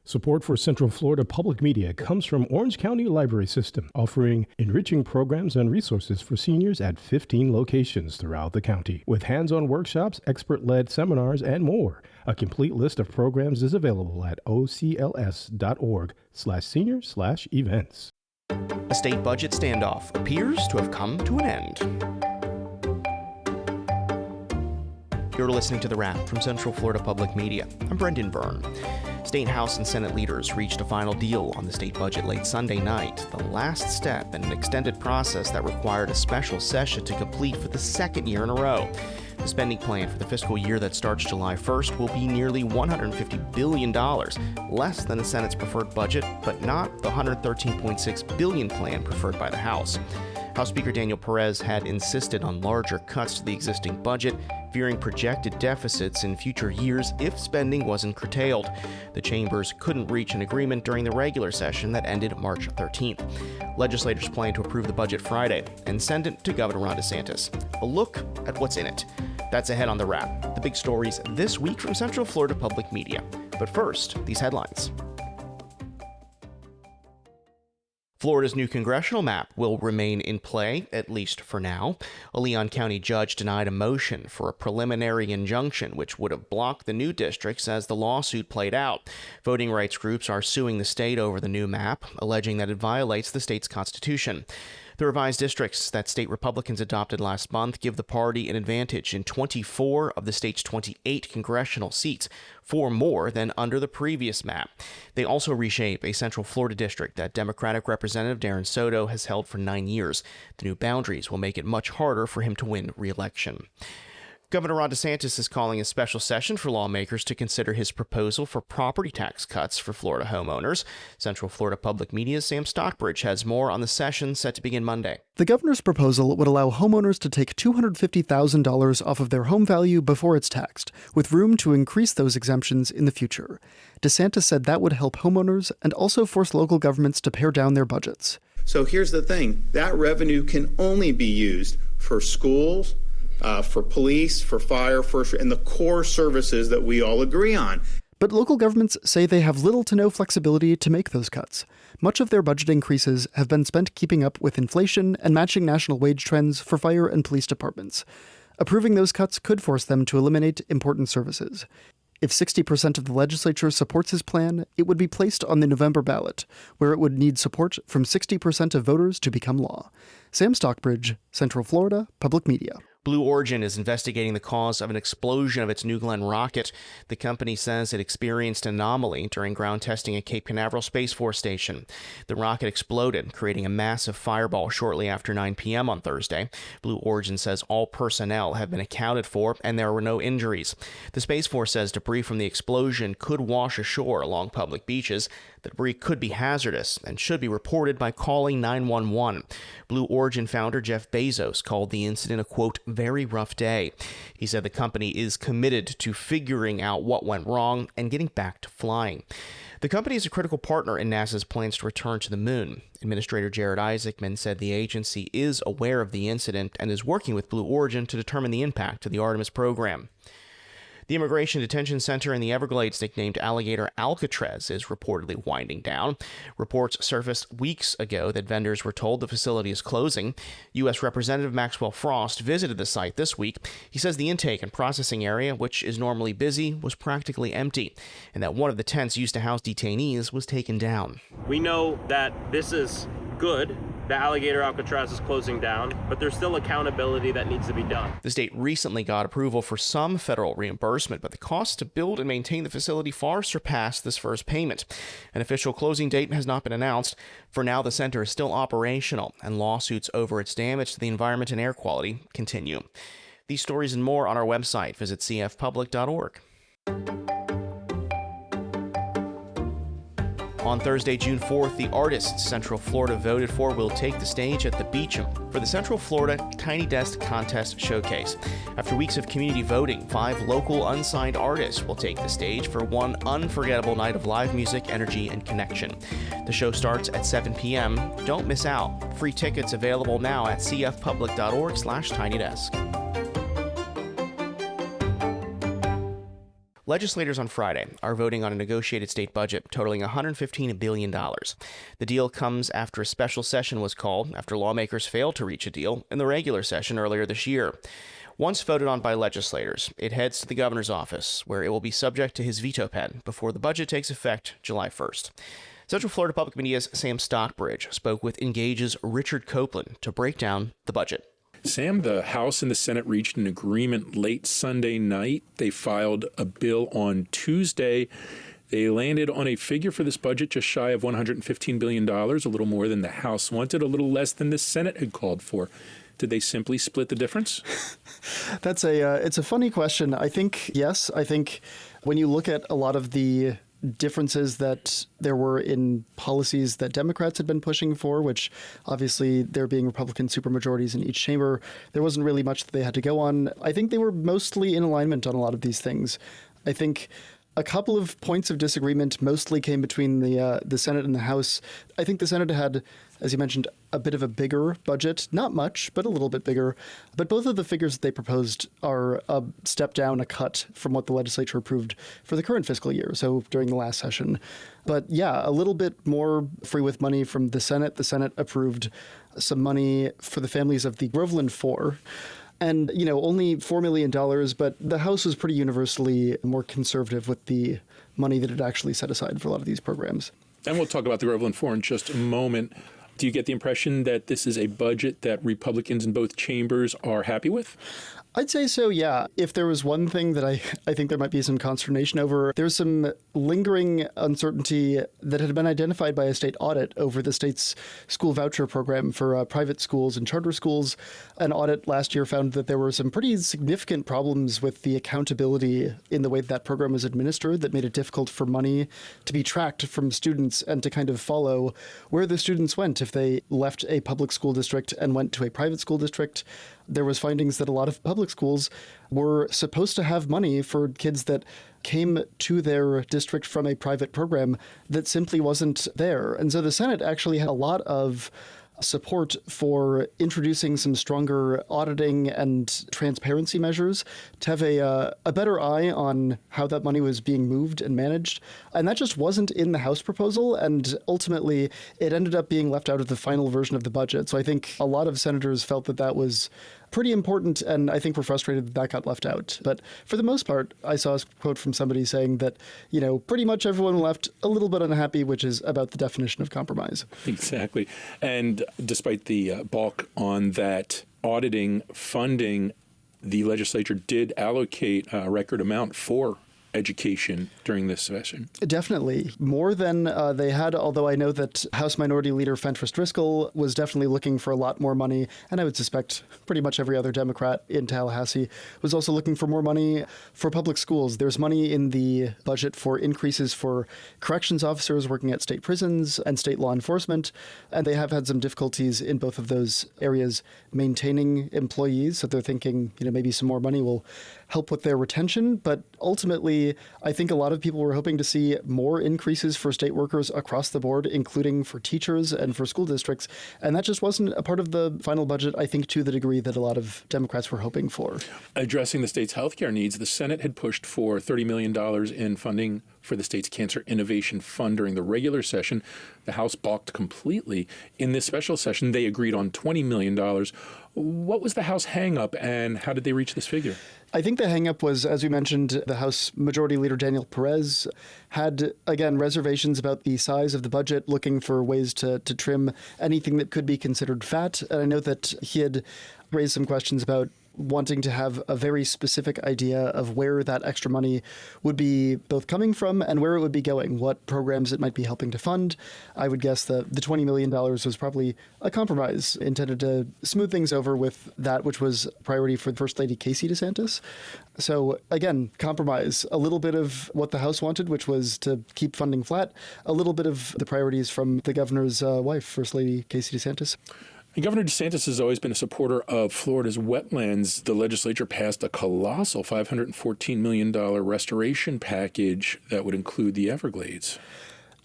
Support for Central Florida Public Media comes from Orange County Library System, offering enriching programs and resources for seniors at 15 locations throughout the county, with hands-on workshops, expert-led seminars, and more. A complete list of programs is available at ocls.org/senior/events. A state budget standoff appears to have come to an end. You're listening to The Wrap from Central Florida Public Media. I'm Brendan Byrne. State House and Senate leaders reached a final deal on the state budget late Sunday night, the last step in an extended process that required a special session to complete for the second year in a row. The spending plan for the fiscal year that starts July 1st will be nearly $150 billion, less than the Senate's preferred budget, but not the $113.6 billion plan preferred by the House. House Speaker Daniel Perez had insisted on larger cuts to the existing budget, fearing projected deficits in future years if spending wasn't curtailed. The chambers couldn't reach an agreement during the regular session that ended March 13th. Legislators plan to approve the budget Friday and send it to Governor Ron DeSantis. A look at what's in it. That's ahead on The Wrap. The big stories this week from Central Florida Public Media. But first, these headlines. Florida's new congressional map will remain in play, at least for now. A Leon County judge denied a motion for a preliminary injunction, which would have blocked the new districts as the lawsuit played out. Voting rights groups are suing the state over the new map, alleging that it violates the state's constitution. The revised districts that state Republicans adopted last month give the party an advantage in 24 of the state's 28 congressional seats, 4 more than under the previous map. They also reshape a Central Florida district that Democratic Representative Darren Soto has held for 9 years. The new boundaries will make it much harder for him to win re-election. Governor Ron DeSantis is calling a special session for lawmakers to consider his proposal for property tax cuts for Florida homeowners. Central Florida Public Media's Sam Stockbridge has more on the session set to begin Monday. The governor's proposal would allow homeowners to take $250,000 off of their home value before it's taxed, with room to increase those exemptions in the future. DeSantis said that would help homeowners and also force local governments to pare down their budgets. So here's the thing. That revenue can only be used for schools, for police, for fire, and the core services that we all agree on. But local governments say they have little to no flexibility to make those cuts. Much of their budget increases have been spent keeping up with inflation and matching national wage trends for fire and police departments. Approving those cuts could force them to eliminate important services. If 60% of the legislature supports his plan, it would be placed on the November ballot, where it would need support from 60% of voters to become law. Sam Stockbridge, Central Florida Public Media. Blue Origin is investigating the cause of an explosion of its New Glenn rocket. The company says it experienced an anomaly during ground testing at Cape Canaveral Space Force Station. The rocket exploded, creating a massive fireball shortly after 9 p.m. on Thursday. Blue Origin says all personnel have been accounted for and there were no injuries. The Space Force says debris from the explosion could wash ashore along public beaches. The debris could be hazardous and should be reported by calling 911. Blue Origin founder Jeff Bezos called the incident a, quote, very rough day. He said the company is committed to figuring out what went wrong and getting back to flying. The company is a critical partner in NASA's plans to return to the moon. Administrator Jared Isaacman said the agency is aware of the incident and is working with Blue Origin to determine the impact to the Artemis program. The Immigration Detention Center in the Everglades, nicknamed Alligator Alcatraz, is reportedly winding down. Reports surfaced weeks ago that vendors were told the facility is closing. U.S. Representative Maxwell Frost visited the site this week. He says the intake and processing area, which is normally busy, was practically empty, and that one of the tents used to house detainees was taken down. We know that this is good. The Alligator Alcatraz is closing down, but there's still accountability that needs to be done. The state recently got approval for some federal reimbursement, but the cost to build and maintain the facility far surpassed this first payment. An official closing date has not been announced. For now, the center is still operational, and lawsuits over its damage to the environment and air quality continue. These stories and more on our website. Visit cfpublic.org. On Thursday, June 4th, the artists Central Florida voted for will take the stage at the Beecham for the Central Florida Tiny Desk Contest Showcase. After weeks of community voting, 5 local unsigned artists will take the stage for one unforgettable night of live music, energy, and connection. The show starts at 7 p.m. Don't miss out. Free tickets available now at cfpublic.org/tinydesk. Legislators on Friday are voting on a negotiated state budget totaling $115 billion. The deal comes after a special session was called after lawmakers failed to reach a deal in the regular session earlier this year. Once voted on by legislators, it heads to the governor's office, where it will be subject to his veto pen before the budget takes effect July 1st. Central Florida Public Media's Sam Stockbridge spoke with Engage's Richard Copeland to break down the budget. Sam, the House and the Senate reached an agreement late Sunday night. They filed a bill on Tuesday. They landed on a figure for this budget just shy of $115 billion, a little more than the House wanted, a little less than the Senate had called for. Did they simply split the difference? It's a funny question. I think, yes. I think when you look at a lot of the differences that there were in policies that Democrats had been pushing for, which obviously there being Republican supermajorities in each chamber, there wasn't really much that they had to go on. I think they were mostly in alignment on a lot of these things. I think a couple of points of disagreement mostly came between the Senate and the House. I think the Senate had, as you mentioned, a bit of a bigger budget. Not much, but a little bit bigger. But both of the figures that they proposed are a step down, a cut from what the legislature approved for the current fiscal year, so during the last session. But yeah, a little bit more free with money from the Senate. The Senate approved some money for the families of the Groveland Four. And, only $4 million, but the House was pretty universally more conservative with the money that it actually set aside for a lot of these programs. And we'll talk about the Groveland Four in just a moment. Do you get the impression that this is a budget that Republicans in both chambers are happy with? I'd say so, yeah. If there was one thing that I think there might be some consternation over, there's some lingering uncertainty that had been identified by a state audit over the state's school voucher program for private schools and charter schools. An audit last year found that there were some pretty significant problems with the accountability in the way that program was administered that made it difficult for money to be tracked from students and to kind of follow where the students went if they left a public school district and went to a private school district. There was findings that a lot of public schools were supposed to have money for kids that came to their district from a private program that simply wasn't there. And so the Senate actually had a lot of support for introducing some stronger auditing and transparency measures to have a better eye on how that money was being moved and managed. And that just wasn't in the House proposal. And ultimately, it ended up being left out of the final version of the budget. So I think a lot of senators felt that that was pretty important, and I think we're frustrated that that got left out. But for the most part, I saw a quote from somebody saying that, pretty much everyone left a little bit unhappy, which is about the definition of compromise. Exactly. And despite the balk on that auditing funding, the legislature did allocate a record amount for education during this session. Definitely. More than they had, although I know that House Minority Leader Fentress Driscoll was definitely looking for a lot more money, and I would suspect pretty much every other Democrat in Tallahassee was also looking for more money for public schools. There's money in the budget for increases for corrections officers working at state prisons and state law enforcement, and they have had some difficulties in both of those areas maintaining employees, so they're thinking, maybe some more money will help with their retention, but ultimately, I think a lot of people were hoping to see more increases for state workers across the board, including for teachers and for school districts. And that just wasn't a part of the final budget, I think, to the degree that a lot of Democrats were hoping for. Addressing the state's healthcare needs, the Senate had pushed for $30 million in funding for the state's Cancer Innovation Fund during the regular session. The House balked completely. In this special session, they agreed on $20 million. What was the House hang-up, and how did they reach this figure? I think the hang-up was, as we mentioned, the House Majority Leader Daniel Perez had, again, reservations about the size of the budget, looking for ways to trim anything that could be considered fat. And I know that he had raised some questions about wanting to have a very specific idea of where that extra money would be both coming from and where it would be going, what programs it might be helping to fund. I would guess that the $20 million was probably a compromise intended to smooth things over with that which was a priority for First Lady Casey DeSantis. So again, compromise, a little bit of what the House wanted, which was to keep funding flat, a little bit of the priorities from the governor's wife, First Lady Casey DeSantis. And Governor DeSantis has always been a supporter of Florida's wetlands. The legislature passed a colossal $514 million restoration package that would include the Everglades.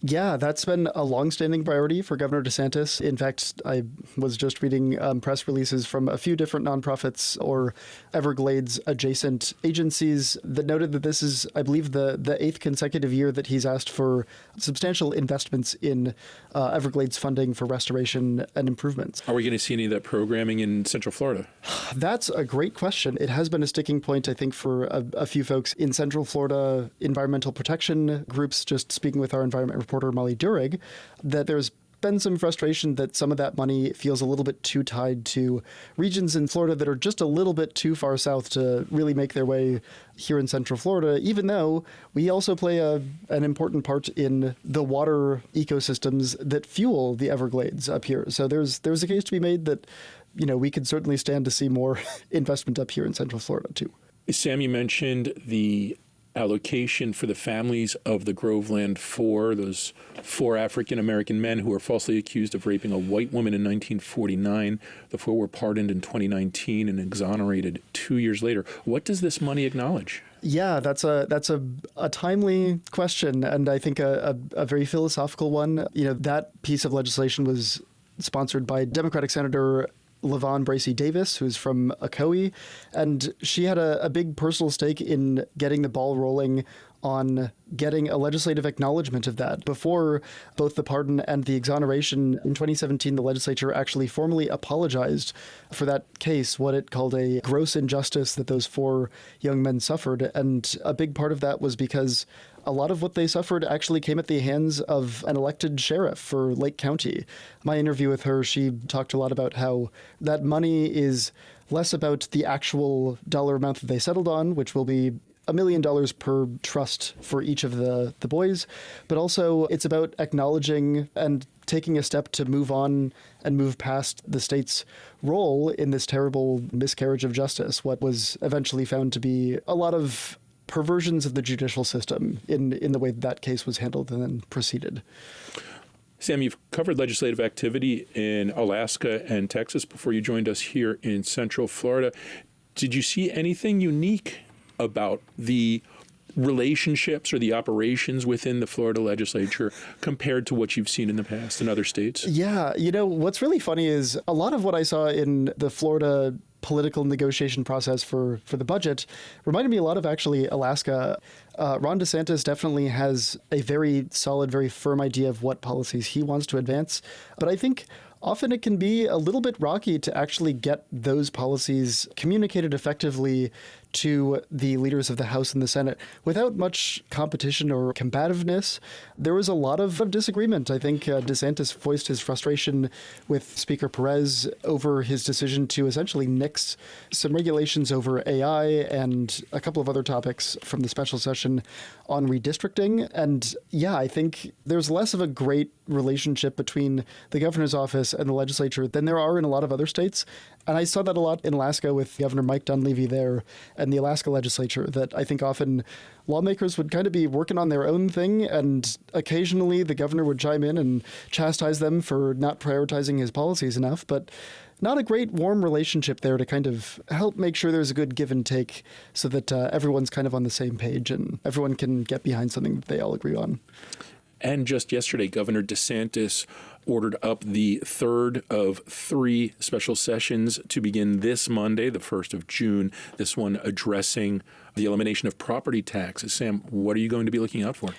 Yeah, that's been a longstanding priority for Governor DeSantis. In fact, I was just reading press releases from a few different nonprofits or Everglades adjacent agencies that noted that this is, I believe, the eighth consecutive year that he's asked for substantial investments in Everglades funding for restoration and improvements. Are we going to see any of that programming in Central Florida? That's a great question. It has been a sticking point, I think, for a few folks in Central Florida environmental protection groups, just speaking with our environment reporter, Molly Durig, that there's been some frustration that some of that money feels a little bit too tied to regions in Florida that are just a little bit too far south to really make their way here in Central Florida, even though we also play an important part in the water ecosystems that fuel the Everglades up here. So there's a case to be made that, we could certainly stand to see more investment up here in Central Florida too. Sam, you mentioned the allocation for the families of the Groveland Four, those 4 African-American men who were falsely accused of raping a white woman in 1949. The 4 were pardoned in 2019 and exonerated 2 years later. What does this money acknowledge? Yeah, that's a timely question, and I think a very philosophical one. That piece of legislation was sponsored by Democratic Senator LaVon Bracey Davis, who's from Ocoee, and she had a big personal stake in getting the ball rolling on getting a legislative acknowledgement of that. Before both the pardon and the exoneration in 2017, the legislature actually formally apologized for that case, what it called a gross injustice that those 4 young men suffered. And a big part of that was because a lot of what they suffered actually came at the hands of an elected sheriff for Lake County. My interview with her, she talked a lot about how that money is less about the actual dollar amount that they settled on, which will be $1 million per trust for each of the boys, but also it's about acknowledging and taking a step to move on and move past the state's role in this terrible miscarriage of justice, what was eventually found to be a lot of perversions of the judicial system in the way that case was handled and then proceeded. Sam, you've covered legislative activity in Alaska and Texas before you joined us here in Central Florida. Did you see anything unique about the relationships or the operations within the Florida legislature compared to what you've seen in the past in other states? Yeah, what's really funny is a lot of what I saw in the Florida political negotiation process for the budget reminded me a lot of actually Alaska. Ron DeSantis definitely has a very solid, very firm idea of what policies he wants to advance. But I think often it can be a little bit rocky to actually get those policies communicated effectively to the leaders of the House and the Senate without much competition or combativeness. There was a lot of disagreement. I think DeSantis voiced his frustration with Speaker Perez over his decision to essentially nix some regulations over AI and a couple of other topics from the special session on redistricting. And yeah, I think there's less of a great relationship between the governor's office and the legislature than there are in a lot of other states. And I saw that a lot in Alaska with Governor Mike Dunleavy there and the Alaska legislature, that I think often lawmakers would kind of be working on their own thing, and occasionally the governor would chime in and chastise them for not prioritizing his policies enough, but not a great warm relationship there to kind of help make sure there's a good give and take so that everyone's kind of on the same page and everyone can get behind something that they all agree on. And just yesterday, Governor DeSantis ordered up the 3rd of 3 special sessions to begin this Monday, the 1st of June, this one addressing the elimination of property taxes. Sam, what are you going to be looking out for?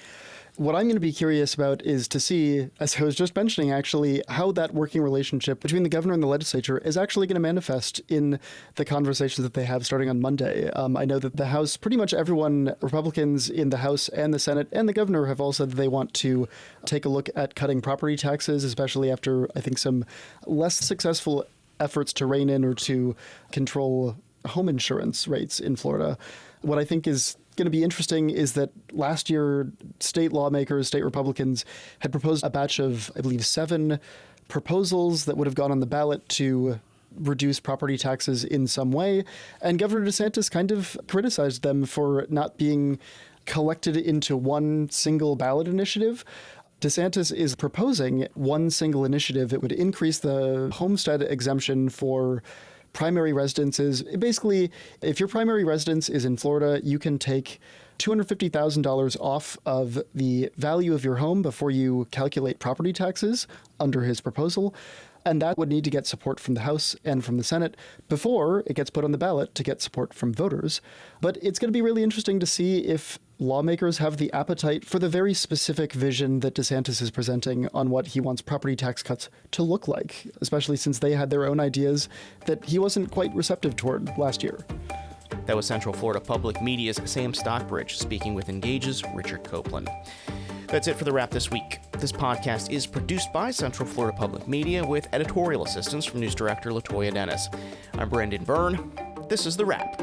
What I'm going to be curious about is to see, as I was just mentioning, actually, how that working relationship between the governor and the legislature is actually going to manifest in the conversations that they have starting on Monday. I know that the House, pretty much everyone, Republicans in the House and the Senate and the governor have all said that they want to take a look at cutting property taxes, especially after, I think, some less successful efforts to rein in or to control home insurance rates in Florida. What I think is going to be interesting is that last year, state lawmakers, state Republicans, had proposed a batch of, I believe, 7 proposals that would have gone on the ballot to reduce property taxes in some way. And Governor DeSantis kind of criticized them for not being collected into one single ballot initiative. DeSantis is proposing one single initiative. It would increase the homestead exemption for primary residences. Basically, if your primary residence is in Florida, you can take $250,000 off of the value of your home before you calculate property taxes under his proposal. And that would need to get support from the House and from the Senate before it gets put on the ballot to get support from voters. But it's going to be really interesting to see if lawmakers have the appetite for the very specific vision that DeSantis is presenting on what he wants property tax cuts to look like, especially since they had their own ideas that he wasn't quite receptive toward last year. That was Central Florida Public Media's Sam Stockbridge speaking with Engage's Richard Copeland. That's it for The Wrap this week. This podcast is produced by Central Florida Public Media with editorial assistance from News Director LaToya Dennis. I'm Brendan Byrne. This is The Wrap.